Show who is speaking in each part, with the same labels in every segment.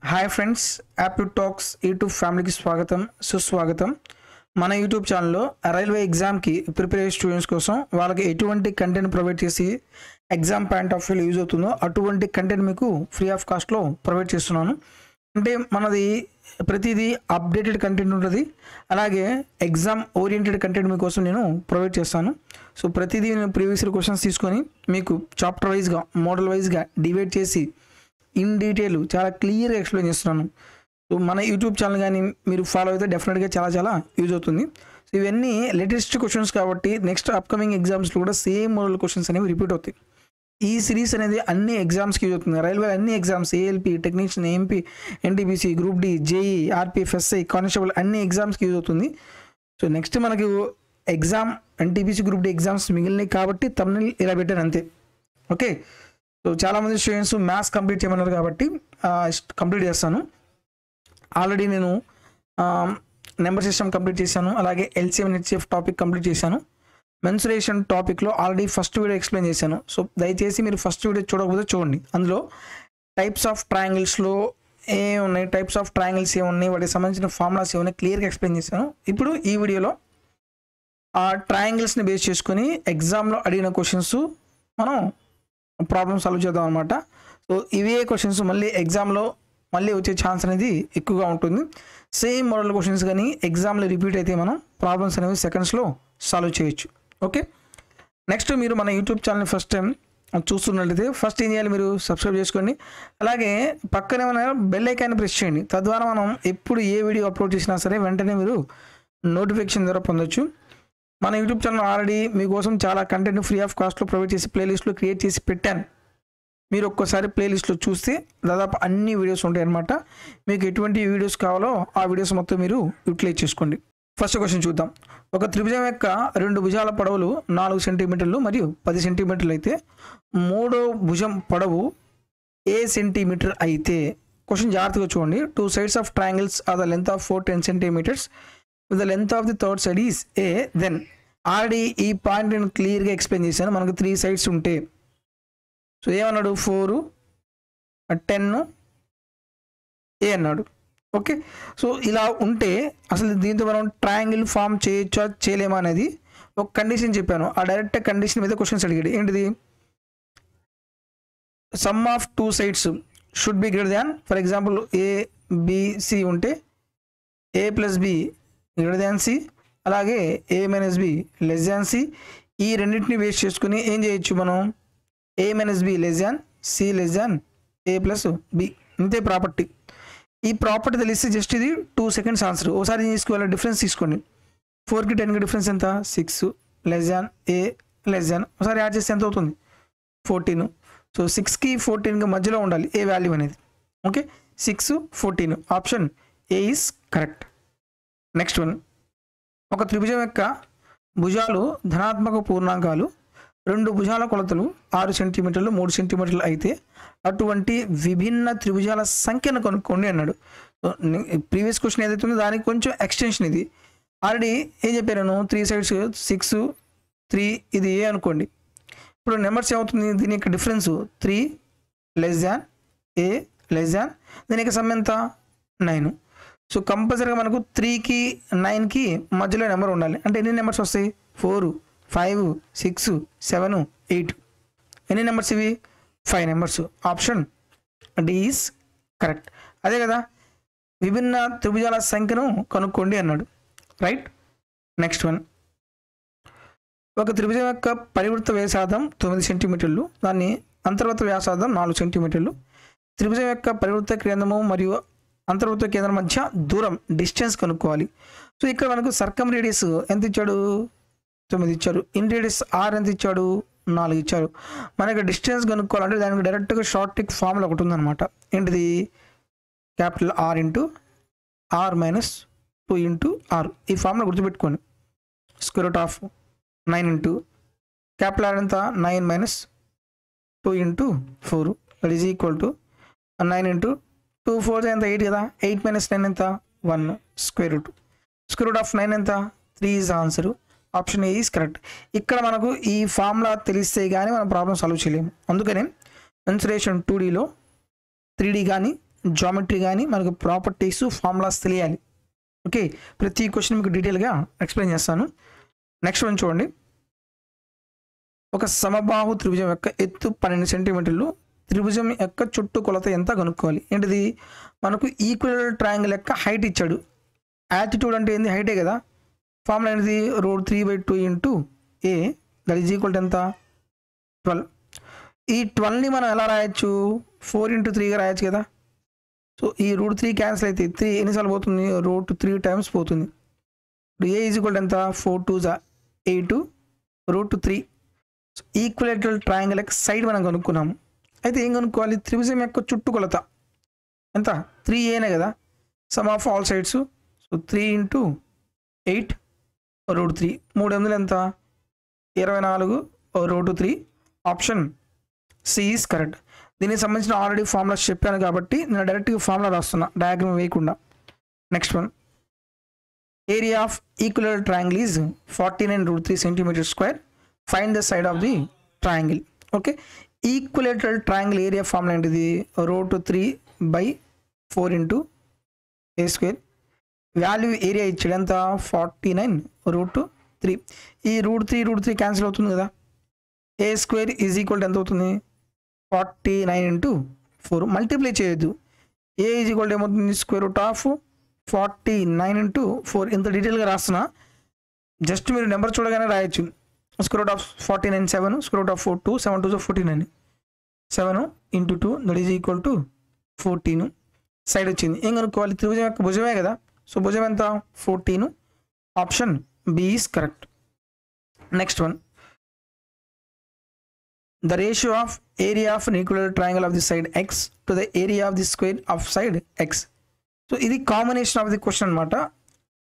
Speaker 1: Hi friends, aptitude talks YouTube ఫ్యామిలీకి స్వాగతం సుస్వాగతం. మన యూట్యూబ్ ఛానల్లో రైల్వే ఎగ్జామ్కి ప్రిపేర్ అయ్యే స్టూడెంట్స్ కోసం వాళ్ళకి ఎటువంటి కంటెంట్ ప్రొవైడ్ చేసి ఎగ్జామ్ పాయింట్ ఆఫ్ వ్యూలో యూజ్ అవుతుందో అటువంటి కంటెంట్ మీకు ఫ్రీ ఆఫ్ కాస్ట్లో ప్రొవైడ్ చేస్తున్నాను. అంటే మనది ప్రతిదీ అప్డేటెడ్ కంటెంట్ ఉంటుంది, అలాగే ఎగ్జామ్ ఓరియంటెడ్ కంటెంట్ మీకోసం నేను ప్రొవైడ్ చేస్తాను. సో ప్రతిదీ నేను ప్రీవియస్ క్వశ్చన్స్ తీసుకొని మీకు చాప్టర్ వైజ్గా మోడల్ వైజ్గా డివైడ్ చేసి ఇన్ డీటెయిల్ చాలా క్లియర్గా ఎక్స్ప్లెయిన్ చేస్తున్నాను. సో మన యూట్యూబ్ ఛానల్ కానీ మీరు ఫాలో అయితే డెఫినెట్గా చాలా యూజ్ అవుతుంది. సో ఇవన్నీ లేటెస్ట్ క్వశ్చన్స్ కాబట్టి నెక్స్ట్ అప్కమింగ్ ఎగ్జామ్స్లో కూడా సేమ్ మోడల్ క్వశ్చన్స్ అనేవి రిపీట్ అవుతాయి. ఈ సిరీస్ అనేది అన్ని ఎగ్జామ్స్కి యూజ్ అవుతుంది. రైల్వే అన్ని exams ALP, technician, MP, NTPC, group D, JE, RPF, SI, constable అన్ని ఎగ్జామ్స్కి యూజ్ అవుతుంది. సో నెక్స్ట్ మనకి exam NTPC, group D exams మిగిలినాయి కాబట్టి తమ్నెయిల్ ఇలా పెట్టాను అంతే. ఓకే, సో చాలామంది స్టూడెంట్స్ మ్యాథ్స్ కంప్లీట్ చేయమన్నారు కాబట్టి కంప్లీట్ చేస్తాను. ఆల్రెడీ నేను నెంబర్ సిస్టమ్ కంప్లీట్ చేశాను, అలాగే ఎల్సిఎం హెచ్సిఎఫ్ టాపిక్ కంప్లీట్ చేశాను. మెన్సురేషన్ టాపిక్లో ఆల్రెడీ ఫస్ట్ వీడియో ఎక్స్ప్లెయిన్ చేశాను. సో దయచేసి మీరు ఫస్ట్ వీడియో చూడకపోతే చూడండి. అందులో టైప్స్ ఆఫ్ ట్రయాంగిల్స్లో ఏమున్నాయి, టైప్స్ ఆఫ్ ట్రయాంగిల్స్ ఏమున్నాయి, వాటికి సంబంధించిన ఫార్ములాస్ ఏమున్నాయి క్లియర్గా ఎక్స్ప్లెయిన్ చేశాను. ఇప్పుడు ఈ వీడియోలో ఆ ట్రయాంగిల్స్ని బేస్ చేసుకొని ఎగ్జామ్లో అడిగిన క్వశ్చన్స్ మనం ప్రాబ్లమ్ సాల్వ్ చేద్దాం అనమాట. సో ఇవే క్వశ్చన్స్ మళ్ళీ ఎగ్జామ్లో మళ్ళీ వచ్చే ఛాన్స్ అనేది ఎక్కువగా ఉంటుంది. సేమ్ మోడల్ క్వశ్చన్స్ కానీ ఎగ్జామ్లో రిపీట్ అయితే మనం ప్రాబ్లమ్స్ అనేవి సెకండ్స్లో సాల్వ్ చేయొచ్చు. ఓకే, నెక్స్ట్ మీరు మన యూట్యూబ్ ఛానల్ని ఫస్ట్ టైం చూస్తున్నట్లయితే ఫస్ట్ ఏం చేయాలి, మీరు సబ్స్క్రైబ్ చేసుకోండి. అలాగే పక్కనే మన బెల్ ఐకాన్ని ప్రెస్ చేయండి. తద్వారా మనం ఎప్పుడు ఏ వీడియో అప్లోడ్ చేసినా సరే వెంటనే మీరు నోటిఫికేషన్ ద్వారా పొందొచ్చు. మన యూట్యూబ్ ఛానల్ ఆల్రెడీ మీకోసం చాలా కంటెంట్ ఫ్రీ ఆఫ్ కాస్ట్లో ప్రొవైడ్ చేసి ప్లేలిస్ట్లో క్రియేట్ చేసి పెట్టాను. మీరు ఒక్కసారి ప్లేలిస్ట్లో చూస్తే దాదాపు అన్ని వీడియోస్ ఉంటాయి అన్నమాట. మీకు ఎటువంటి వీడియోస్ కావాలో ఆ వీడియోస్ మొత్తం మీరు యూటిలైజ్ చేసుకోండి. ఫస్ట్ క్వశ్చన్ చూద్దాం. ఒక త్రిభుజం యొక్క రెండు భుజాల పొడవులు 4 సెంటీమీటర్లు మరియు 10 సెంటీమీటర్లు అయితే మూడో భుజం పొడవు ఏ సెంటీమీటర్ అయితే, క్వశ్చన్ జాగ్రత్తగా చూడండి. 2 sides of triangles are the length of 4 10 centimeters. With the length of the third side is A, then already ఈ పాయింట్ నేను క్లియర్గా ఎక్స్ప్లెయిన్ చేశాను. మనకు 3 sides ఉంటే సో ఏమన్నాడు, 4 10 ఏ అన్నాడు. ఓకే, సో ఇలా ఉంటే అసలు దీంతో మనం ట్రయాంగిల్ ఫామ్ చేయొచ్చా చేయలేమా అనేది ఒక కండిషన్ చెప్పాను. ఆ డైరెక్ట్ కండిషన్ మీద క్వశ్చన్స్ అడిగాడు. ఏంటిది, sum of 2 sides should be greater than, for example ABC ఉంటే A plus B greater than C, అలాగే A minus B less than C. ఈ రెండింటిని వేస్ట్ చేసుకుని ఏం చేయొచ్చు మనం, A minus B less than C less than A plus B, ఇంతే ప్రాపర్టీ. ఈ ప్రాపర్టీ తెలిస్తే జస్ట్ ఇది 2 seconds ఆన్సర్. ఒకసారి ఏం తీసుకోవాలి, డిఫరెన్స్ తీసుకోండి. 4కి 10కి డిఫరెన్స్ ఎంత, 6 లెస్ దాన్ ఏ లెస్ దాన్, ఒకసారి యాడ్ చేస్తే ఎంత అవుతుంది 14. సో 6కి 14కి మధ్యలో ఉండాలి ఏ వాల్యూ అనేది. Okay, 6 14, option A is correct. Next one, ఒక త్రిభుజం యొక్క భుజాలు ధనాత్మక పూర్ణాంకాలు, రెండు భుజాల కొలతలు 6 సెంటీమీటర్లు 3 సెంటీమీటర్లు అయితే అటువంటి విభిన్న త్రిభుజాల సంఖ్యను కనుక్కోండి అన్నాడు. ప్రీవియస్ క్వశ్చన్ ఏదైతే ఉందో దానికి కొంచెం ఎక్స్టెన్షన్ ఇది. ఆల్రెడీ ఏం చెప్పాను, 3 sides 6 3 ఇది ఏ అనుకోండి. ఇప్పుడు నెంబర్స్ ఏమవుతుంది, దీని యొక్క డిఫరెన్స్ 3 లెస్ దాన్ ఏ లెస్ దాన్, దీని యొక్క సమ్ ఎంత 9. సో కంపల్సరీగా మనకు 3కి 9కి మధ్యలో నెంబర్ ఉండాలి. అంటే ఎన్ని నెంబర్స్ వస్తాయి, 4 5 6 7 8. ఎన్ని నెంబర్స్ ఇవి, 5 numbers. Option D is correct. అదే కదా, విభిన్న త్రిభుజాల సంఖ్యను కనుక్కోండి అన్నాడు. రైట్. నెక్స్ట్ వన్, ఒక త్రిభుజం యొక్క పరివృత్త వ్యాసార్థం 9 సెంటీమీటర్లు, దాన్ని అంతర్గత వ్యాసార్థం 4 సెంటీమీటర్లు. త్రిభుజం యొక్క పరివృత్త కేంద్రము మరియు అంతర్వృత్త కేంద్రం మధ్య దూరం డిస్టెన్స్ కనుక్కోవాలి. సో ఇక్కడ మనకు సర్కమ్ రేడియస్ ఎంత ఇచ్చాడు, 9 ఇచ్చారు. ఇన్ రేడియస్ ఆర్ ఎంత ఇచ్చాడు, 4 ఇచ్చారు. మనకి డిస్టెన్స్ కనుక్కోవాలంటే దానికి డైరెక్ట్గా షార్ట్ ట్రిక్ ఫార్ములా ఒకటి ఉందన్నమాట. ఏంటిది, capital R into R minus 2 into R. ఈ ఫార్ములా గుర్తుపెట్టుకోండి. Square root of 9 into capital R ఎంత 9 minus 2 into 4 that is equal to 9 into 2 4 ఎంత 8 కదా, 8 మైనస్ 9 ఎంత 1, స్క్వేర్ రూట్ ఆఫ్ 9 ఎంత 3 is answer. Option A is correct. ఇక్కడ మనకు ఈ ఫార్ములా తెలిస్తే కానీ మనం ప్రాబ్లం సాల్వ్ చేయలేము. అందుకని మెన్సురేషన్ 2Dలో 3D కానీ జామెట్రీ కానీ మనకు ప్రాపర్టీస్ ఫార్ములాస్ తెలియాలి. ఓకే, ప్రతి క్వశ్చన్ మీకు డీటెయిల్గా ఎక్స్ప్లెయిన్ చేస్తాను. నెక్స్ట్ వన్ చూడండి. ఒక సమబాహు త్రిభుజం యొక్క ఎత్తు 12 సెంటీమీటర్లు, త్రిభుజం యొక్క చుట్టుకొలత ఎంత కనుక్కోవాలి. ఏంటిది, మనకు ఈక్వల్ ట్రయాంగిల్ యొక్క హైట్ ఇచ్చాడు. యాటిట్యూడ్ అంటే ఏంది, హైటే కదా. ఫార్ములా ఏంటిది, √3/2 into A, that is equal to ఎంత, 12. ఈ 12ని మనం ఎలా రాయొచ్చు, 4 × 3గా రాయొచ్చు కదా. సో ఈ √3 క్యాన్సిల్ అయితే 3 ఎన్నిసార్లు పోతుంది, √3 టైమ్స్ పోతుంది. ఇప్పుడు ఏ ఈజ్ ఈక్వల్ ఎంత, 4 2s 8 √3. ఈక్వలేటరల్ ట్రయాంగిల్ యొక్క సైడ్ మనం కనుక్కున్నాము. అయితే ఏం కనుక్కోవాలి, త్రిభుజం యొక్క చుట్టుకొలత ఎంత, 3a కదా, sum of all sides. So 3 × 8 √3, 3 8 ఎంత, 24 √3. Option C is correct. దీనికి సంబంధించిన ఆల్రెడీ ఫార్ములాస్ చెప్పాను కాబట్టి నేను డైరెక్ట్గా ఫార్ములా రాస్తున్నా, డయాగ్రామ్ వేయకుండా. Next one, area of equal triangle is 49 centimetre square. Find the side of the triangle. Okay, equilateral triangle area formula ఏంటిది, √3/4 into A square. Value area ఇచ్చాడు ఎంత, 49 √3. ఈ √3 క్యాన్సిల్ అవుతుంది కదా. A square is equal to ఎంత అవుతుంది, 49 × 4. Multiply చేయొద్దు. ఏ is equal to ఏమవుతుంది, √49 × 4. ఇంత డీటెయిల్గా రాస్తున్నా, జస్ట్ మీరు నెంబర్ చూడగానే రాయొచ్చు. √49 7, √4 2, 7 2 14, 7 × 2 that is equal to 14. Side వచ్చింది. ఏం కనుక్కోవాలి, త్రిభుజం యొక్క భుజమే కదా. సో భుజం ఎంత, 14. Option B is correct. Next one, the ratio of area of an equilateral triangle of the side x to the area of the square of side x. So ఇది combination of the question అనమాట.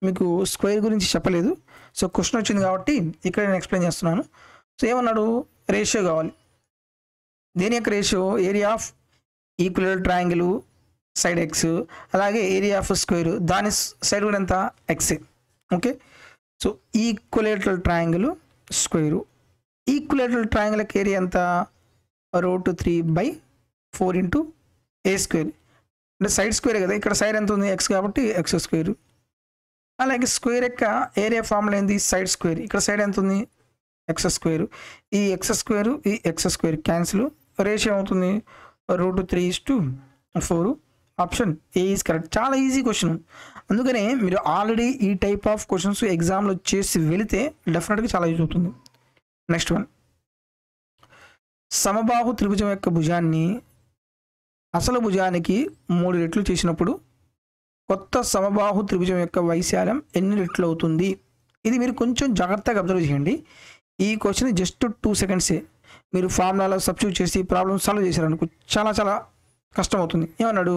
Speaker 1: మీకు square గురించి చెప్పలేదు. So question వచ్చింది కాబట్టి ఇక్కడ నేను explain చేస్తున్నాను. సో ఏమన్నాడు, రేషియో కావాలి. దేని యొక్క ratio, area of equal triangle side X, అలాగే ఏరియా ఆఫ్ స్క్వేర్ దాని సైడ్ కూడా ఎంత, X. Okay, so equilateral triangle square, equilateral triangle area ఎంత, √3/4 ఇంటూ ఏ స్క్వేర్. అంటే సైడ్ స్క్వేర్ కదా, ఇక్కడ సైడ్ ఎంత ఉంది, ఎక్స్ కాబట్టి ఎక్స్ స్క్వేర్. అలాగే స్క్వేర్ యొక్క ఏరియా ఫార్ములా ఏంది, సైడ్ స్క్వేర్. ఇక్కడ సైడ్ ఎంత ఉంది, ఎక్స్ స్క్వేర్. ఈ ఎక్స్ స్క్వేర్ ఈ ఎక్స్ స్క్వేర్ క్యాన్సిల్, రేషియో అవుతుంది √3/4. Option A is correct. చాలా ఈజీ క్వశ్చన్. అందుకనే మీరు ఆల్రెడీ ఈ టైప్ ఆఫ్ క్వశ్చన్స్ ఎగ్జామ్లో చేసి వెళితే డెఫినెట్గా చాలా యూజ్ అవుతుంది. నెక్స్ట్ వన్, సమబాహు త్రిభుజం యొక్క భుజాన్ని అసలు భుజానికి 3 రెట్లు చేసినప్పుడు కొత్త సమబాహు త్రిభుజం యొక్క వైశాల్యం ఎన్ని రెట్లు అవుతుంది. ఇది మీరు కొంచెం జాగ్రత్తగా అబ్జర్వ్ చేయండి. ఈ క్వశ్చన్ జస్ట్ 2 సెకండ్సే. మీరు ఫార్ములాలో సబ్స్టిట్యూట్ చేసి ప్రాబ్లమ్ సాల్వ్ చేశారనుకో చాలా చాలా కష్టం అవుతుంది. ఏమన్నాడు,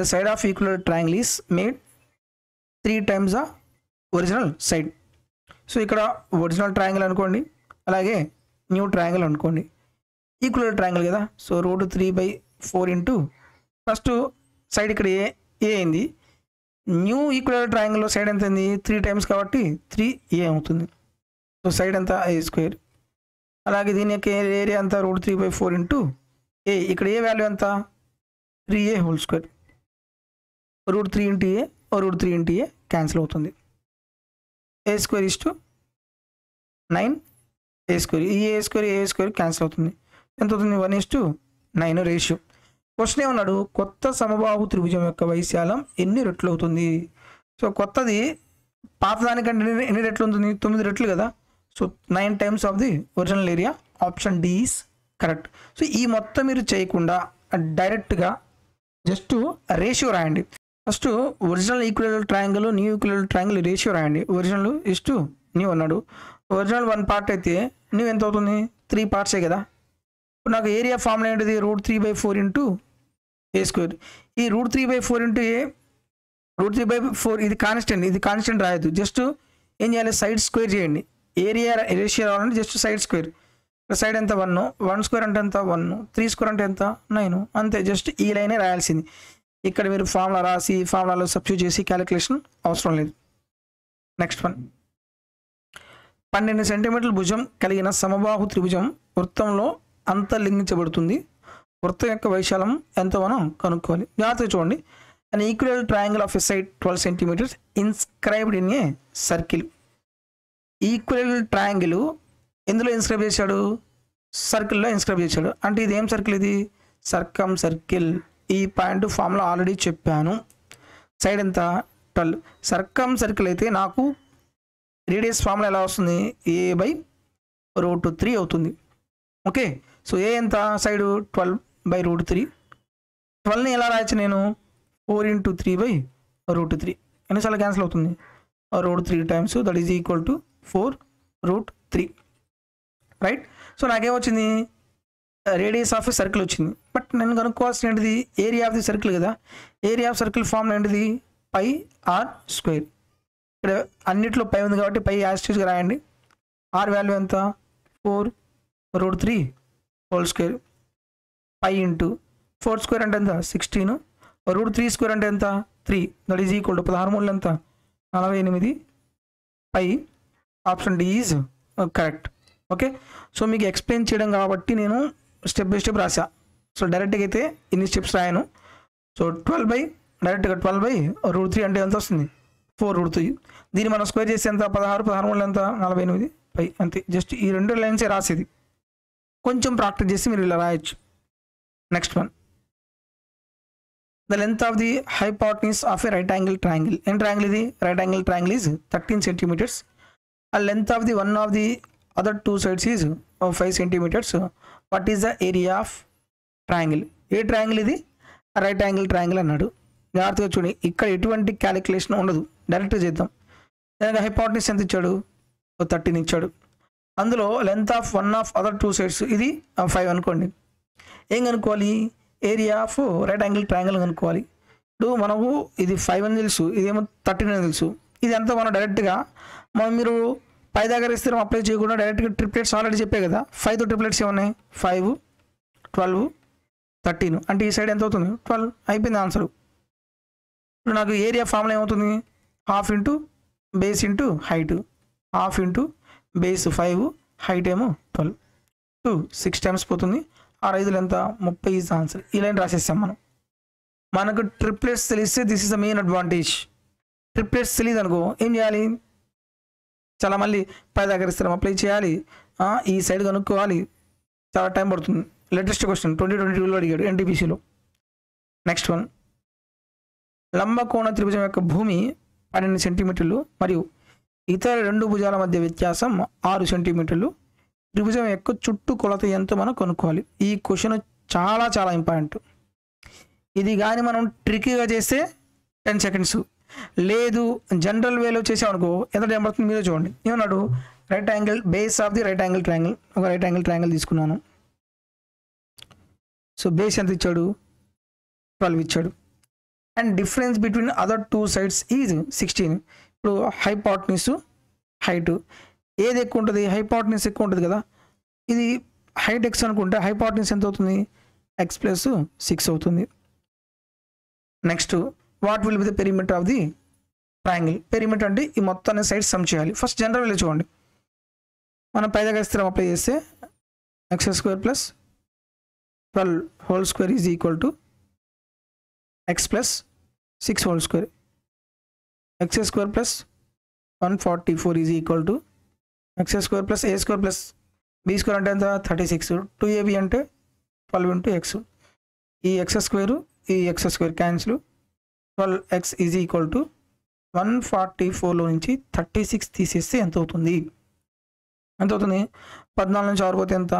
Speaker 1: the side of equal triangle is made 3 times the original side. So ఇక్కడ ఒరిజినల్ ట్రయాంగిల్ అనుకోండి, అలాగే న్యూ ట్రయాంగిల్ అనుకోండి. ఈక్వల్ ట్రయాంగిల్ కదా. సో √3/4 ఇంటూ ఫస్ట్ సైడ్ ఇక్కడ ఏ అయింది. న్యూ ఈక్వల్ ట్రయాంగిల్లో సైడ్ ఎంత అయింది, 3 times కాబట్టి 3a అవుతుంది. సో సైడ్ ఎంత, a స్క్వేర్. అలాగే దీని యొక్క ఏరియా అంతా √3/4 ఇంటూ ఏ. ఇక్కడ ఏ వాల్యూ ఎంత, 3a whole square. √3 × a √3 × a cancel అవుతుంది. a square is to 9 a square. ఈ a స్క్వేర్ క్యాన్సిల్ అవుతుంది. ఎంత అవుతుంది, 1:9 రేషియో. క్వశ్చన్ ఏమన్నాడు, కొత్త సమబాహు త్రిభుజం యొక్క వైశాల్యం ఎన్ని రెట్లు అవుతుంది. సో కొత్తది పాత దానికంటే ఎన్ని రెట్లు ఉంటుంది, 9 రెట్లు కదా. So 9 times of the original area. Option D is correct. So ఈ మొత్తం మీరు చేయకుండా డైరెక్ట్గా జస్ట్ రేషియో రాయండి. First original equal triangle new equal triangle ratio రాయండి. ఒరిజినల్ ఇస్ టు న్యూ అన్నాడు. ఒరిజినల్ 1 part అయితే న్యూ ఎంత అవుతుంది, 3 parts కదా. ఇప్పుడు నాకు ఏరియా ఫార్ములా ఏంటిది, √3/4 ఇంటూ ఏ స్క్వేర్. ఈ √3/4 ఇంటూ ఏ, √3/4 ఇది కాన్స్టెంట్, ఇది కాన్స్టెంట్ రాయద్దు. జస్ట్ ఏం చేయాలి, సైడ్ స్క్వేర్ చేయండి. ఏరియా రేషియో రావాలంటే జస్ట్ సైడ్ స్క్వేర్. సైడ్ ఎంత 1 స్క్వేర్ అంటే ఎంత 1, 3 స్క్వేర్ అంటే ఎంత 9, అంతే. జస్ట్ ఈ లైనే రాయాల్సింది. ఇక్కడ మీరు ఫార్ములా రాసి ఫార్ములాలో సబ్స్టిట్యూట్ చేసి క్యాలిక్యులేషన్ అవసరం లేదు. నెక్స్ట్ వన్, 12 సెంటీమీటర్ల భుజం కలిగిన సమబాహు త్రిభుజం వృత్తంలో అంతర్లింగించబడుతుంది. వృత్తం యొక్క వైశాల్యం ఎంతో మనం కనుక్కోవాలి. జాగ్రత్తగా చూడండి. an equilateral triangle of a side 12 centimeters inscribed in a circle. Equal triangle ఎందులో ఇన్స్క్రైబ్ చేశాడు? సర్కిల్లో ఇన్స్క్రైబ్ చేశాడు. అంటే ఇది ఏం సర్కిల్? ఇది సర్కమ్ సర్కిల్. ఈ పాయింట్ ఫార్ములా ఆల్రెడీ చెప్పాను. సైడ్ ఎంత? 12. సర్కమ్ సర్కిల్ అయితే నాకు రేడియస్ ఫార్ములా ఎలా వస్తుంది? a/√3 అవుతుంది. ఓకే, సో ఏ ఎంత? సైడ్ 12/√3. 12ని ఎలా రాయచ్చు నేను? 4 × 3/√3. ఎన్నిసార్లు క్యాన్సిల్ అవుతుంది? √3 times, that is equal to 4√3. Right. So నాకేమొచ్చింది? రేడియస్ ఆఫ్ ది సర్కిల్ వచ్చింది. బట్ నేను కనుక్కోవాల్సిన ఏంటిది? ఏరియా ఆఫ్ ది సర్కిల్ కదా. ఏరియా ఆఫ్ సర్కిల్ ఫార్మ్ ఏంటిది? πr². ఇక్కడ అన్నిట్లో పై ఉంది కాబట్టి పై యాస్టిస్గా రాయండి. ఆర్ వాల్యూ ఎంత? 4√3 హోల్ స్క్వేర్. π × 4² అంటే ఎంత? 16. √3² అంటే ఎంత? 3. దట్ ఈజ్ ఈక్వల్ టు 16 ఎంత? 48. π. Option D is correct. Okay, so మీకు ఎక్స్ప్లెయిన్ చేయడం కాబట్టి నేను స్టెప్ బై స్టెప్ రాసా. సో డైరెక్ట్గా అయితే ఇన్ని స్టెప్స్ రాయను. సో డైరెక్ట్గా 12/√3 అంటే ఎంత వస్తుంది? 4√3. దీన్ని మనం స్క్వేర్ చేస్తే ఎంత? 16 ఎంత? 48. π అంతే. జస్ట్ ఈ 2 లైన్సే రాసేది. కొంచెం ప్రాక్టీస్ చేసి మీరు ఇలా రాయొచ్చు. Next one, the length of the hypotenuse of a right angle triangle. In triangle ఇది right angle triangle is 13 centimeters. A length of the one of the other two sides is 5 centimeters. What is the area of triangle? A triangle ఇది? Right angle triangle అన్నాడు. జాగ్రత్తగా చూడండి, ఇక్కడ ఎటువంటి calculation ఉండదు, డైరెక్ట్గా చేద్దాం. దానికి హైపోటెన్యూస్ ఎంత ఇచ్చాడు? 13 ఇచ్చాడు. అందులో length of one of other two sides ఇది 5 అనుకోండి. ఏం కనుక్కోవాలి? Area of right angle triangle కనుక్కోవాలి. ఇప్పుడు మనకు ఇది 5 అని తెలుసు, ఇదేమో 13 అని తెలుసు. ఇది అంతా మనం డైరెక్ట్గా మీరు పై దగ్గర ఇస్తే అప్లై చేయకుండా డైరెక్ట్గా ట్రిప్లెట్స్ ఆల్రెడీ చెప్పే కదా. 5తో ట్రిప్లెట్స్ ఏమన్నాయి? 5, 12, 13. అంటే ఈ సైడ్ ఎంత అవుతుంది? 12. అయిపోయింది ఆన్సర్. ఇప్పుడు నాకు ఏరియా ఫార్ములా ఏమవుతుంది? ½ × బేస్ × హైట్. ½ × బేస్ 5, హైట్ ఏమో 12. 6 టైమ్స్ పోతుంది. 6×5 ఎంత? 30 ఈజ్ ఆన్సర్. ఈ లైన్ రాసేస్తాం మనం. మనకు ట్రిప్లెట్స్ తెలిస్తే this is the main advantage. Triplets తెలియదు అనుకో ఏం చేయాలి? చాలా మళ్ళీ పై దగ్గర ఇస్తాం అప్లై చేయాలి, ఈ సైడ్ కనుక్కోవాలి, చాలా టైం పడుతుంది. లేటెస్ట్ క్వశ్చన్ 2022లో అడిగాడు ఎన్టీపీసీలో. నెక్స్ట్ వన్, లంబకోణ త్రిభుజం యొక్క భూమి 12 సెంటీమీటర్లు మరియు ఇతర 2 భుజాల మధ్య వ్యత్యాసం 6 సెంటీమీటర్లు. త్రిభుజం యొక్క చుట్టూ కొలత ఎంతో మనం కొనుక్కోవాలి. ఈ క్వశ్చన్ చాలా చాలా ఇంపార్టెంట్. ఇది కానీ మనం ట్రికీగా చేస్తే 10 సెకండ్స్, లేదు జనరల్ వేలో చేసామనుకో ఎంత టైం పడుతుంది మీరే చూడండి. ఏమన్నాడు? Right angle base of the right angle triangle. ఒక రైట్ యాంగిల్ ట్రయాంగిల్ తీసుకున్నాను. సో బేస్ ఎంత ఇచ్చాడు? 12 ఇచ్చాడు. And difference between other 2 sides is 16. ఇప్పుడు హైపోటెన్యూస్, హైట్ ఏది ఎక్కువ ఉంటుంది? హైపోటెన్యూస్ ఎక్కువ ఉంటుంది కదా. ఇది హైట్ x అనుకుంటే హైపోటెన్యూస్ ఎంత అవుతుంది? x+6 అవుతుంది. Next, what will be the perimeter of the triangle? Perimeter అంటే ఈ మొత్తాన్ని సైడ్ సమ్ చేయాలి. ఫస్ట్ జనరల్ వేలో చూడండి. మనం పై దగ్గర స్థిరం అప్లై చేస్తే x² + 12 whole square is equal to x+6 whole square. x² + 144 is equal to x² + a² + b² అంటే ఎంత? 36. 2ab అంటే 12 × x. ఈ x² ఈ x² cancel. 12x is equal to 144లో నుంచి 36 తీసేస్తే ఎంత అవుతుంది? ఎంత అవుతుంది? 14 నుంచి 6 పోతే ఎంత?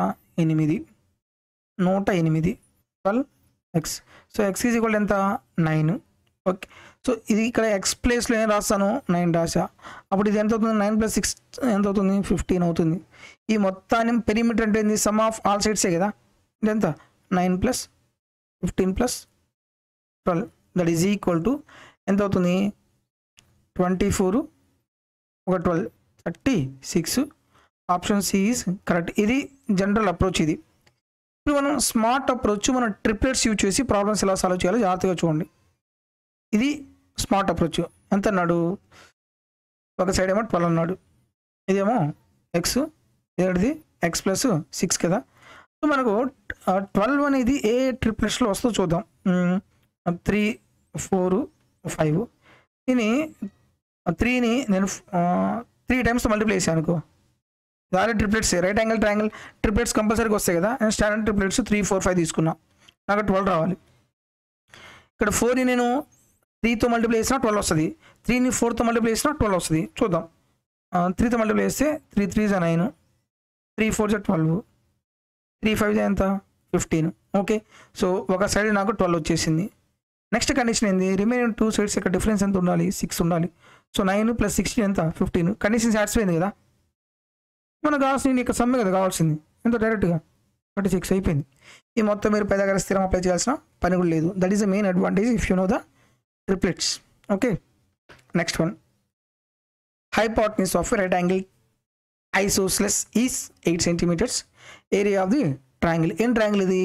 Speaker 1: 8. 108. 12x. So x is equal ఎంత? 9. ఓకే, సో ఇది ఇక్కడ x ప్లేస్లో ఏం రాస్తాను? 9 రాసా. అప్పుడు ఇది ఎంత అవుతుంది? 9 + 6 ఎంత అవుతుంది? 15 అవుతుంది. ఈ మొత్తాన్ని పెరిమీటర్ అంటే ఏంది? సమ్ ఆఫ్ ఆల్ సైడ్సే కదా. ఇది ఎంత? 9 + 15 + 12 దట్ ఈజ్ ఈక్వల్ టు ఎంత అవుతుంది? 24, 12, 36. Option C is correct. ఇది జనరల్ అప్రోచ్. ఇది ఇప్పుడు మనం స్మార్ట్ అప్రోచ్, మనం ట్రిప్లెట్స్ యూజ్ చేసి ప్రాబ్లమ్స్ ఎలా సాల్వ్ చేయాలో జాగ్రత్తగా చూడండి. ఇది స్మార్ట్ అప్రోచ్. ఎంత అన్నాడు? ఒక సైడ్ ఏమో 12 అన్నాడు, ఇదేమో x, ఇదేంటిది x + 6 కదా. సో మనకు 12 అనేది ఏ ట్రిప్లెట్స్లో వస్తుందో చూద్దాం. 3, 4, 5. దీని 3ని నేను 3 టైమ్స్ మల్టిప్లై చేశాను అనుకో, దాని triplets right angle triangle triplets కంపల్సరీగా వస్తాయి కదా. నేను స్టాండర్డ్ ట్రిప్లెట్స్ 3, 4, 5 తీసుకున్నా, నాకు 12 రావాలి. ఇక్కడ 4ని నేను 3తో మల్టిప్లై చేసినా 12 వస్తుంది, 3ని 4తో మల్టిప్లై చేసినా 12 వస్తుంది. చూద్దాం. 3తో మల్టిప్లై చేస్తే 3 3 జా 9, 3 4 జా 12, 3 5 జా ఎంత 15. ఓకే, సో ఒక సైడ్ నాకు 12 వచ్చేసింది. నెక్స్ట్ కండిషన్ ఏంది, రిమైనింగ్ 2 సైడ్స్ యొక్క డిఫరెన్స్ ఎంత ఉండాలి, 6 ఉండాలి. సో 9 + 16 ఎంత 15. కండిషన్ సాటిస్ఫై అయింది కదా. మనకు కావాల్సింది ఇక్కడ సమ్మె కదా కావాల్సింది, ఎంతో డైరెక్ట్గా 36 అయిపోయింది. ఈ మొత్తం మీరు పైథాగరస్ థియరం అప్లై చేయాల్సిన పని కూడా లేదు. That is the main advantage if you know the triplets. Okay, next one, hypotenuse of right angle isosceles is 8 centimetres. Area of the triangle, ఏం ట్రయాంగిల్ ఇది,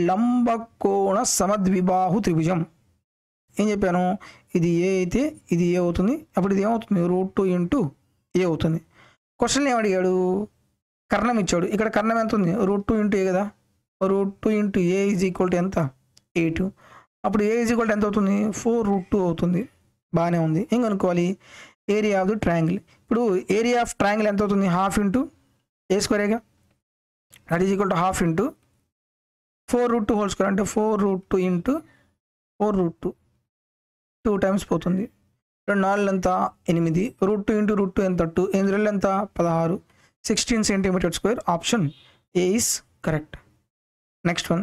Speaker 1: లంబకోణ సమద్విబాహు త్రిభుజం. ఏం చెప్పాను, ఇది ఏ అయితే ఇది ఏ అవుతుంది, అప్పుడు ఇది ఏమవుతుంది, √2 × ఏ అవుతుంది. క్వశ్చన్ ఏమడిగాడు, కర్ణం ఇచ్చాడు. ఇక్కడ కర్ణం ఎంత ఉంది, √2 × ఏ కదా, √2 × ఏ = ఎంత 8. అప్పుడు ఏ = ఎంత అవుతుంది, 4√2 అవుతుంది. బాగానే ఉంది. ఏం కనుక్కోవాలి, ఏరియా ఆఫ్ ది ట్రయాంగిల్. ఇప్పుడు ఏరియా ఆఫ్ ట్రయాంగిల్ ఎంత అవుతుంది, ½ × a², that is equal to ½ × 4√2² అంటే 4√2 × 4√2, 2 టైమ్స్ పోతుంది. 2 4 ఎంత 8, √2 × √2 ఎంత 2, 8 ఎంత 16, 16 cm². Option A is correct. Next one,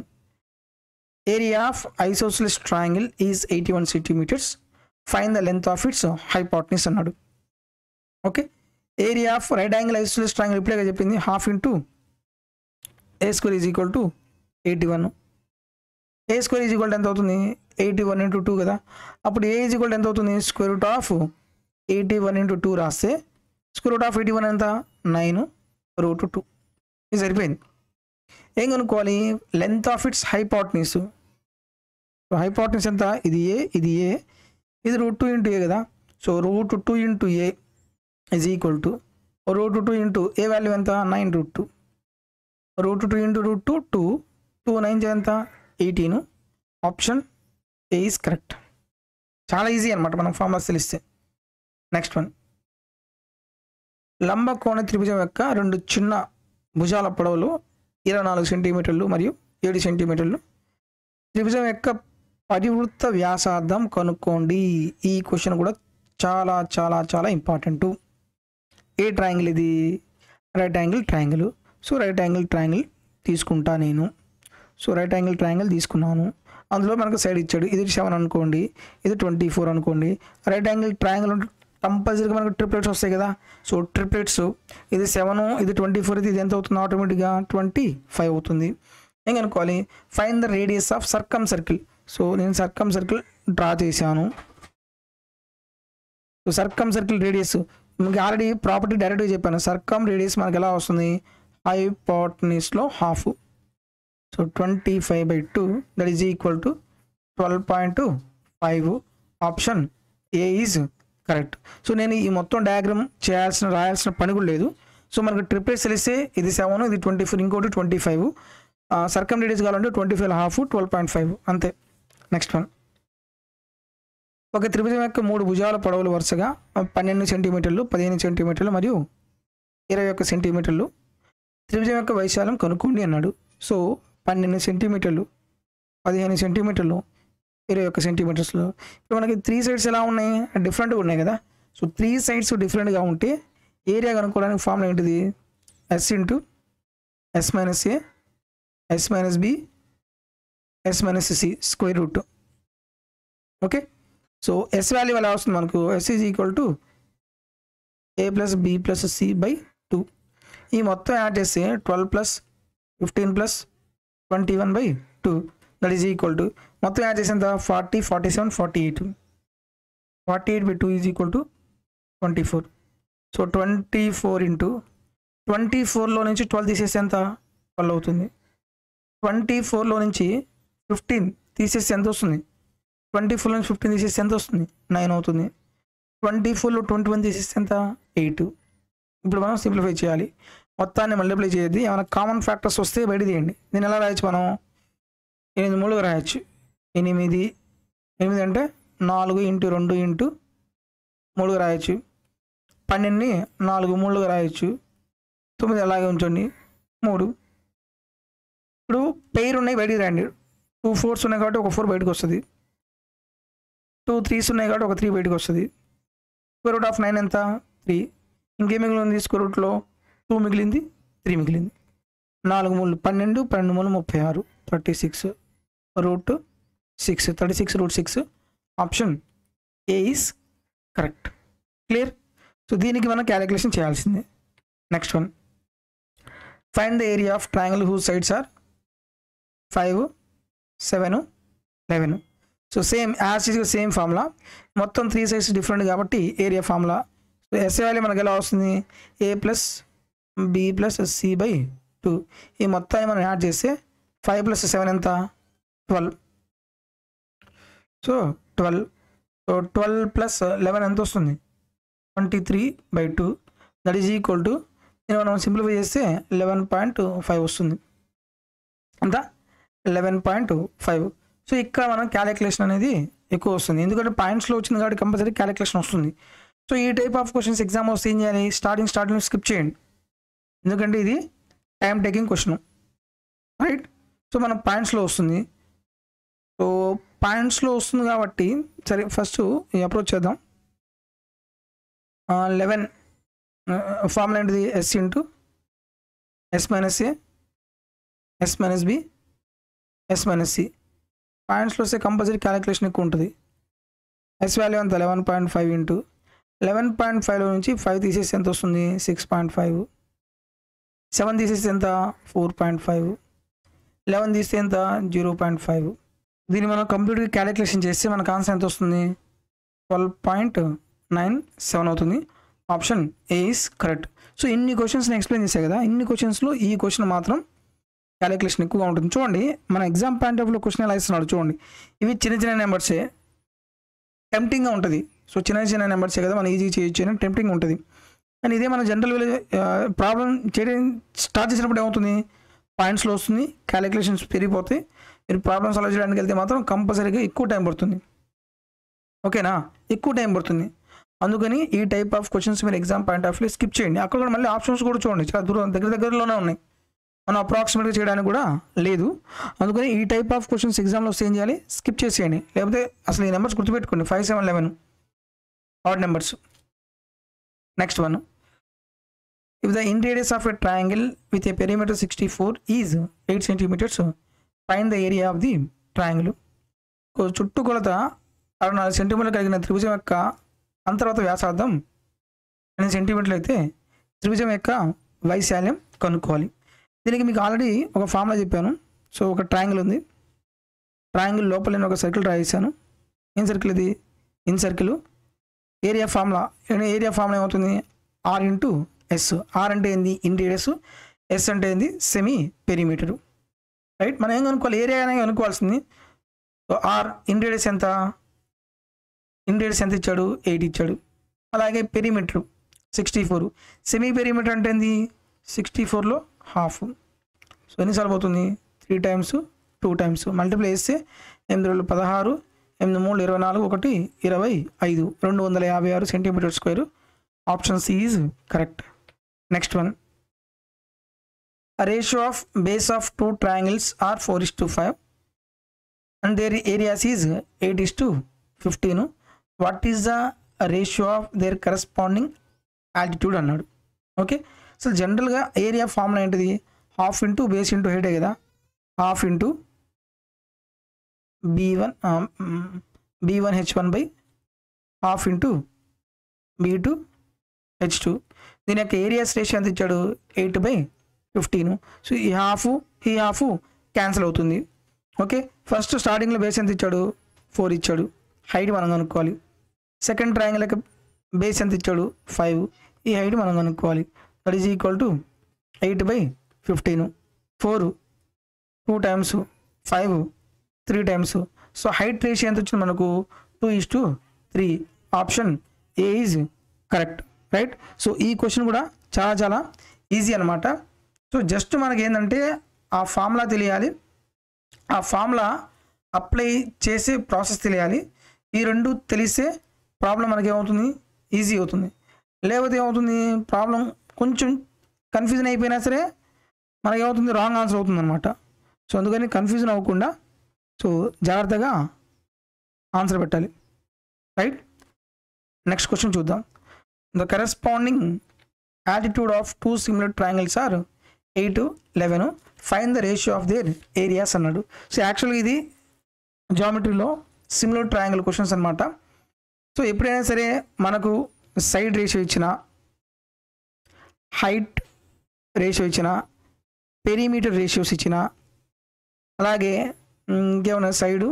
Speaker 1: area of isosceles triangle is 81 centimetres. Find the length of its hypotenuse అన్నాడు. Okay, area of right angle isosceles triangle ఇప్పుడే చెప్పింది, ½ × a² = 81. a² ఎంత అవుతుంది, 81 × 2 కదా. అప్పుడు a ఎంత అవుతుంది, √81 × 2 రాస్తే √81 ఎంత 9√2. ఇది సరిపోయింది. ఏం కనుక్కోవాలి, length of its hypotenuse. Hypotenuse ఎంత, ఇది ఏ ఇది ఏ, ఇది √2 × a కదా. సో √2 × a = √2 × a వాల్యూ ఎంత 9√2. √2 × √2 2, 2 9 ఎంత 18. Option A is correct. చాలా ఈజీ అనమాట మనం ఫార్ములాస్ తెలిస్తే. నెక్స్ట్ వన్, లంబకోణ త్రిభుజం యొక్క 2 చిన్న భుజాల పొడవులు 24 సెంటీమీటర్లు మరియు 7 సెంటీమీటర్లు. త్రిభుజం యొక్క పరివృత్త వ్యాసార్థం కనుక్కోండి. ఈ క్వశ్చన్ కూడా చాలా చాలా చాలా ఇంపార్టెంట్. ఏ ట్రయాంగిల్ ఇది, right angle triangle. So right angle triangle తీసుకుంటా నేను. సో రైట్ యాంగిల్ ట్రయాంగిల్ తీసుకున్నాను. అందులో మనకు సైడ్ ఇచ్చాడు, ఇది 7 అనుకోండి, ఇది 24 అనుకోండి. రైట్ యాంగిల్ ట్రయాంగిల్ కంపల్సరీగా మనకు ట్రిప్లెట్స్ వస్తాయి కదా. సో ట్రిప్లెట్స్ ఇది 7, ఇది 24, ఇది ఎంత అవుతుంది, ఆటోమేటిక్గా 25 అవుతుంది. ఏం అనుకోవాలి, find the radius of circum circle. So నేను సర్కమ్ సర్కిల్ డ్రా చేశాను. సో సర్కమ్ సర్కిల్ రేడియస్ మీకు ఆల్రెడీ ప్రాపర్టీ డైరెక్ట్గా చెప్పాను. సర్కమ్ రేడియస్ మనకు ఎలా వస్తుంది, హైపోటెన్యూస్లో ½. So 25/2 that is equal to 12.5. Option A is correct. So నేను ఈ మొత్తం డయాగ్రామ్ రాయాల్సిన పని కూడా లేదు. సో మనకు ట్రిప్లెట్స్ తెలిస్తే ఇది 7, ఇది 24, ఇంకోటి 25. సర్కమ్ రేడియస్ కావాలంటే 25½ 12.5 అంతే. నెక్స్ట్ వన్, ఒక త్రిభుజం యొక్క 3 భుజాల పొడవులు వరుసగా 12 సెంటీమీటర్లు, 15 సెంటీమీటర్లు మరియు 21 సెంటీమీటర్లు. త్రిభుజం యొక్క వైశాల్యం కనుక్కోండి అన్నాడు. సో 12 సెంటీమీటర్లు, 15 సెంటీమీటర్లు, 21 సెంటీమీటర్స్లో. ఇప్పుడు మనకి 3 సైడ్స్ ఎలా ఉన్నాయి, డిఫరెంట్గా ఉన్నాయి కదా. సో 3 సైడ్స్ డిఫరెంట్గా ఉంటే ఏరియా కనుక్కోవడానికి ఫార్ములా ఏంటిది, S × S - A S - B S - C square root. Okay, so S value ఎలా వస్తుంది మనకు, S is equal to A + B + C/2. ఈ మొత్తం యాడ్ చేస్తే 12 + 15 + 21/2 దట్ ఈజ్ ఈక్వల్ టు మొత్తం యాడ్ చేసేంత 40, 47, 48. 48/2 ఈజ్ ఈక్వల్ టు 24. సో 24 × 24లో నుంచి 12 తీసేస్తే ఎంత 12 అవుతుంది. 24లో నుంచి 15 తీసేస్తే ఎంత వస్తుంది, 24లో నుంచి 15 తీసేస్తే ఎంత వస్తుంది, 9 అవుతుంది. 24లో 21 తీసేస్తే ఎంత 8. ఇప్పుడు మనం సింప్లిఫై చేయాలి. మొత్తాన్ని మల్టిప్లై చేయొద్దు. ఏమైనా కామన్ ఫ్యాక్టర్స్ వస్తే బయట తీయండి. దీన్ని ఎలా రాయొచ్చు మనం? 8 3 రాయొచ్చు. 8 అంటే 4 × 2 × 3 రాయొచ్చు. 12ని 4 3 రాయొచ్చు. 9 అలాగే ఉంచండి. 3. ఇప్పుడు పెయిర్ ఉన్నాయి బయటికి రండి. 2 4s ఉన్నాయి కాబట్టి ఒక 4 బయటకు వస్తుంది. 2 3s ఉన్నాయి కాబట్టి ఒక 3 బయటకు వస్తుంది. స్క్వేర్ రూట్ ఆఫ్ 9 ఎంత? 3. ఇంకేం మిగిలింది? స్క్వేర్ రూట్లో 2 మిగిలింది, 3 మిగిలింది. 4 3 12, 12 3 36, 36 root 6, 36 root 6. Option A is correct. Clear? So దీనికి మనం క్యాలిక్యులేషన్ చేయాల్సిందే. Next one, find the area of triangle whose sides are 5 7 11. So same as is same formula, మొత్తం 3 సైడ్స్ డిఫరెంట్ కాబట్టి area formula. So S A value మనకి ఎలా వస్తుంది? a + b + c/2. ఈ మొత్తాన్ని మనం యాడ్ చేస్తే 5 + 7 ఎంత? 12. సో 12. సో 12 + 11 ఎంత వస్తుంది? 23/2. దట్ ఈజ్ ఈక్వల్ టు, దీన్ని మనం సింప్లిఫై చేస్తే 11.5 వస్తుంది. అంతా 11.5. సో ఇక్కడ మనం క్యాలిక్యులేషన్ అనేది ఎక్కువ వస్తుంది, ఎందుకంటే పాయింట్స్లో వచ్చింది కాబట్టి కంపల్సరీ క్యాలిక్యులేషన్ వస్తుంది. సో ఈ టైప్ ఆఫ్ క్వశ్చన్స్ ఎగ్జామ్ వస్తే ఏం చేయాలి? స్టార్టింగ్ స్కిప్ చేయండి, ఎందుకంటే ఇది time taking question, right? So మనం పాయింట్స్లో వస్తుంది. సో పాయింట్స్లో వస్తుంది కాబట్టి సరే ఫస్ట్ ఈ అప్రోచ్ చేద్దాం. 11 ఫార్ములా ఏంటిది? s × s - a s - b s - c. పాయింట్స్లో వస్తే కంపల్సరీ క్యాలిక్యులేషన్ ఎక్కువ ఉంటుంది. ఎస్ వాల్యూ అంత 11.5 × 11.5లో నుంచి 5 తీసేసి ఎంత వస్తుంది? 6.5. 7 తీసేసి ఎంత? 4.5. 11 తీస్తే ఎంత? 0.5. దీన్ని మనం కంప్లీట్గా క్యాలిక్యులేషన్ చేస్తే మనకు ఆన్సర్ ఎంత వస్తుంది? 12.97 అవుతుంది. Option A is correct. So ఇన్ని క్వశ్చన్స్ నేను ఎక్స్ప్లెయిన్ చేశాను కదా, ఇన్ని క్వశ్చన్స్లో ఈ క్వశ్చన్ మాత్రం క్యాలిక్యులేషన్ ఎక్కువగా ఉంటుంది. చూడండి మన ఎగ్జామ్ పాయింట్ ఆఫ్ వ్యూలో క్వశ్చన్ ఎలా ఇస్తున్నాడు చూడండి. ఇవి చిన్న నెంబర్సే, టెంప్టింగ్గా ఉంటుంది. సో చిన్న నెంబర్సే కదా, మనం ఈజీ చేయొచ్చు అని టెంప్టింగ్ ఉంటుంది. కానీ ఇదే మన జనరల్ ప్రాబ్లం చేయడం స్టార్ట్ చేసినప్పుడు ఏమవుతుంది? పాయింట్స్లో వస్తుంది, క్యాలిక్యులేషన్స్ పెరిగిపోతాయి. మీరు ప్రాబ్లమ్ సాల్వ్ చేయడానికి వెళ్తే మాత్రం కంపల్సరీగా ఎక్కువ టైం పడుతుంది. ఓకేనా? ఎక్కువ టైం పడుతుంది. అందుకని ఈ టైప్ ఆఫ్ క్వశ్చన్స్ మీరు exam point of view skip చేయండి. అక్కడ కూడా మళ్ళీ ఆప్షన్స్ కూడా చూడండి, చాలా దూరం దగ్గరలోనే ఉన్నాయి, మనం అప్రాక్సిమేట్గా చేయడానికి కూడా లేదు. అందుకని ఈ టైప్ ఆఫ్ క్వశ్చన్స్ ఎగ్జామ్లో ఏం చేయాలి? స్కిప్ చేసేయండి. లేకపోతే అసలు ఈ నెంబర్స్ గుర్తుపెట్టుకోండి, 5 7 11 odd numbers. Next one, if the interiors of a triangle with a perimeter 64 is 8 cm, find the area of the triangle. చుట్టుకొలత 64 సెంటీమీటర్లు కలిగిన త్రిభుజం యొక్క అంతర్గత వ్యాసార్థం 8 సెంటీమీటర్లు అయితే త్రిభుజం యొక్క వైశాల్యం కనుక్కోవాలి. దీనికి మీకు ఆల్రెడీ ఒక ఫార్ములా చెప్పాను. సో ఒక ట్రయాంగిల్ ఉంది, ట్రయాంగిల్ లోపల నేను ఒక సర్కిల్ రాసేసాను. ఏం సర్కిల్ ఇది? In circle. ఏరియా ఫార్ములా ఏమవుతుంది? R × S. R అంటే ఏంది? ఇంటీరియర్స్. S అంటే ఏంది? Semi perimeter, right? మనం ఏం కనుక్కోవాలి? ఏరియా అనేది కనుక్కోవాల్సింది. సో R ఇంటీరియర్స్ ఎంత? ఇంటీరియర్స్ ఎంత ఇచ్చాడు? 8 ఇచ్చాడు. అలాగే పెరిమీటరు 64. సెమీ పెరిమీటర్ అంటే ఏంది? 64లో హాఫ్. సో ఎన్నిసార్లు పోతుంది? 3 times 2 times మల్టిప్లై చేస్తే 8 2 16, 8 3 24, 1 25, 256 centimetre square. Option C is correct. Next one, a ratio of base of 2 triangles are 4:5 and their areas is 8:15. What is the ratio of their corresponding altitude అన్నాడు. Okay, so జనరల్గా area formula ఏంటిది? Half into base into హైటే కదా, half into b1 h1 by half into b2 h2. దీని యొక్క areas ratio ఎంత ఇచ్చాడు? 8/15. So ఈ half cancel అవుతుంది. ఓకే, ఫస్ట్ స్టార్టింగ్లో బేస్ ఎంత ఇచ్చాడు? 4 ఇచ్చాడు. హైట్ మనం కనుక్కోవాలి. సెకండ్ ట్రయాంగిల్ యొక్క బేస్ ఎంత ఇచ్చాడు? 5. ఈ హైట్ మనం కనుక్కోవాలి. That is equal to 8/15. 4 2 times, 5 3 times. So height ratio ఎంత వచ్చింది మనకు? 2:3. Option A is correct, right? So ఈ క్వశ్చన్ కూడా చాలా ఈజీ అనమాట. సో జస్ట్ మనకి ఏంటంటే ఆ ఫార్ములా తెలియాలి, ఆ ఫార్ములా అప్లై చేసే ప్రాసెస్ తెలియాలి. ఈ రెండు తెలిస్తే ప్రాబ్లం మనకి ఏమవుతుంది, ఈజీ అవుతుంది. లేకపోతే ఏమవుతుంది, ప్రాబ్లం కొంచెం కన్ఫ్యూజన్ అయిపోయినా సరే మనకి ఏమవుతుంది, రాంగ్ ఆన్సర్ అవుతుంది అనమాట. సో అందుకని కన్ఫ్యూజన్ అవ్వకుండా సో జాగ్రత్తగా ఆన్సర్ పెట్టాలి, రైట్. నెక్స్ట్ క్వశ్చన్ చూద్దాం. The corresponding altitude of two similar triangles are 8, 11. Find the ratio of their areas అన్నాడు. సో యాక్చువల్గా ఇది జామెట్రీలో సిమిలర్ ట్రయాంగిల్ క్వశ్చన్స్ అనమాట. సో ఎప్పుడైనా సరే మనకు సైడ్ రేషియో ఇచ్చిన, హైట్ రేషియో ఇచ్చిన, పెరిమీటర్ రేషియోస్ ఇచ్చిన, అలాగే ఇంకేమన్నా సైడు,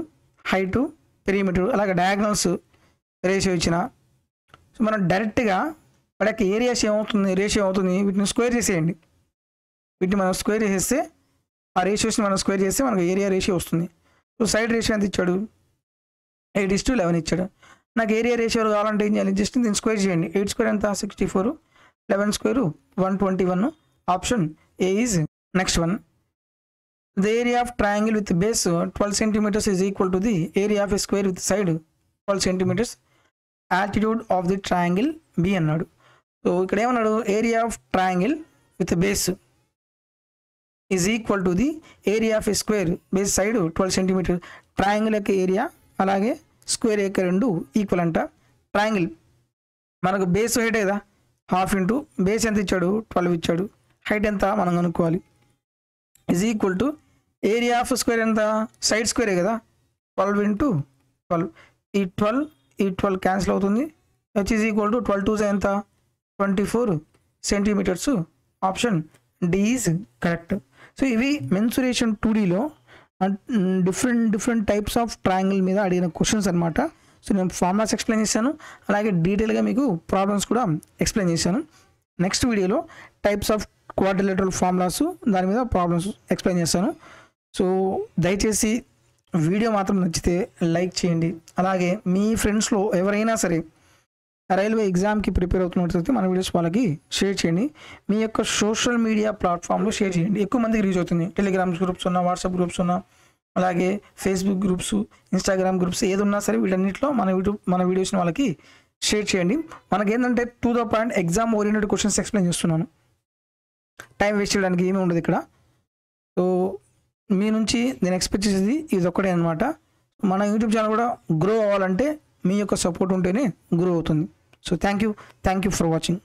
Speaker 1: హైటు, పెరిమీటర్, అలాగే డయాగ్నల్స్ రేషియో ఇచ్చిన, సో మనం డైరెక్ట్గా వాటి ఏరియాస్ ఏమవుతుంది, రేషియో అవుతుంది, వీటిని స్క్వేర్ చేసేయండి. వీటిని మనం స్క్వేర్ చేసేస్తే ఆ రేషియోస్ని మనం స్క్వేర్ చేస్తే మనకు ఏరియా రేషియో వస్తుంది. సో సైడ్ రేషియో ఎంత ఇచ్చాడు, 8:11 ఇచ్చాడు. నాకు ఏరియా రేషియో కావాలంటే ఏం చేయాలి, జస్ట్ దీన్ని స్క్వేర్ చేయండి. 8 స్క్వేర్ ఎంత, 64, 11 square 121. Option A is next one. The area of triangle with base 12 centimeters is equal to the area of a square with side 12 centimeters. Altitude of the triangle B అన్నాడు. సో ఇక్కడ ఏమన్నాడు, area of triangle with base is equal to the area of a square, base side 12 centimeters. Triangle యొక్క area అలాగే square యొక్క రెండు equal అంట. Triangle మనకు బేస్ హైట్ కదా, హాఫ్ ఇంటూ బేస్ ఎంత ఇచ్చాడు, 12 ఇచ్చాడు, హైట్ ఎంత మనం కనుక్కోవాలి. Is equal to area of square ఎంత, సైడ్ స్క్వేరే కదా, 12 ఇంటూ 12. ఈ 12 క్యాన్సిల్ అవుతుంది. హెచ్ ఈజ్ ఈక్వల్ టు 12 2 ఎంత, 24 centimeters. Option D is correct. So ఇవి మెన్సురేషన్ 2Dలో డిఫరెంట్ టైప్స్ ఆఫ్ ట్రయాంగిల్ మీద అడిగిన క్వశ్చన్స్ అనమాట. సో నేను ఫార్ములాస్ ఎక్స్ప్లెయిన్ చేశాను, అలాగే డీటెయిల్గా మీకు ప్రాబ్లమ్స్ కూడా ఎక్స్ప్లెయిన్ చేశాను. నెక్స్ట్ వీడియోలో టైప్స్ ఆఫ్ క్వాడ్రిలేటరల్ ఫార్ములాస్, దాని మీద ప్రాబ్లమ్స్ ఎక్స్ప్లెయిన్ చేస్తాను. సో దయచేసి వీడియో మాత్రం నచ్చితే లైక్ చేయండి, అలాగే మీ ఫ్రెండ్స్లో ఎవరైనా సరే రైల్వే ఎగ్జామ్కి ప్రిపేర్ అవుతున్నట్లయితే మన వీడియోస్ వాళ్ళకి షేర్ చేయండి. మీ యొక్క సోషల్ మీడియా ప్లాట్ఫామ్లో షేర్ చేయండి, ఎక్కువ మందికి రీచ్ అవుతుంది. టెలిగ్రామ్ గ్రూప్స్ ఉన్నా, వాట్సాప్ గ్రూప్స్ ఉన్నా, అలాగే ఫేస్బుక్ గ్రూప్స్, ఇన్స్టాగ్రామ్ గ్రూప్స్ ఏది ఉన్నా సరే వీటన్నిటిలో మన వీడియోస్ని వాళ్ళకి షేర్ చేయండి. మనకేంటంటే to the point exam oriented questions explain చేస్తున్నాను, టైం వేస్ట్ చేయడానికి ఏమీ ఉండదు ఇక్కడ. సో మీ నుంచి నేను ఎక్స్పెక్ట్ చేసేది ఇది ఒక్కటే అనమాట. మన యూట్యూబ్ ఛానల్ కూడా గ్రో అవ్వాలంటే మీ యొక్క సపోర్ట్ ఉంటేనే గ్రో అవుతుంది. So thank you for watching.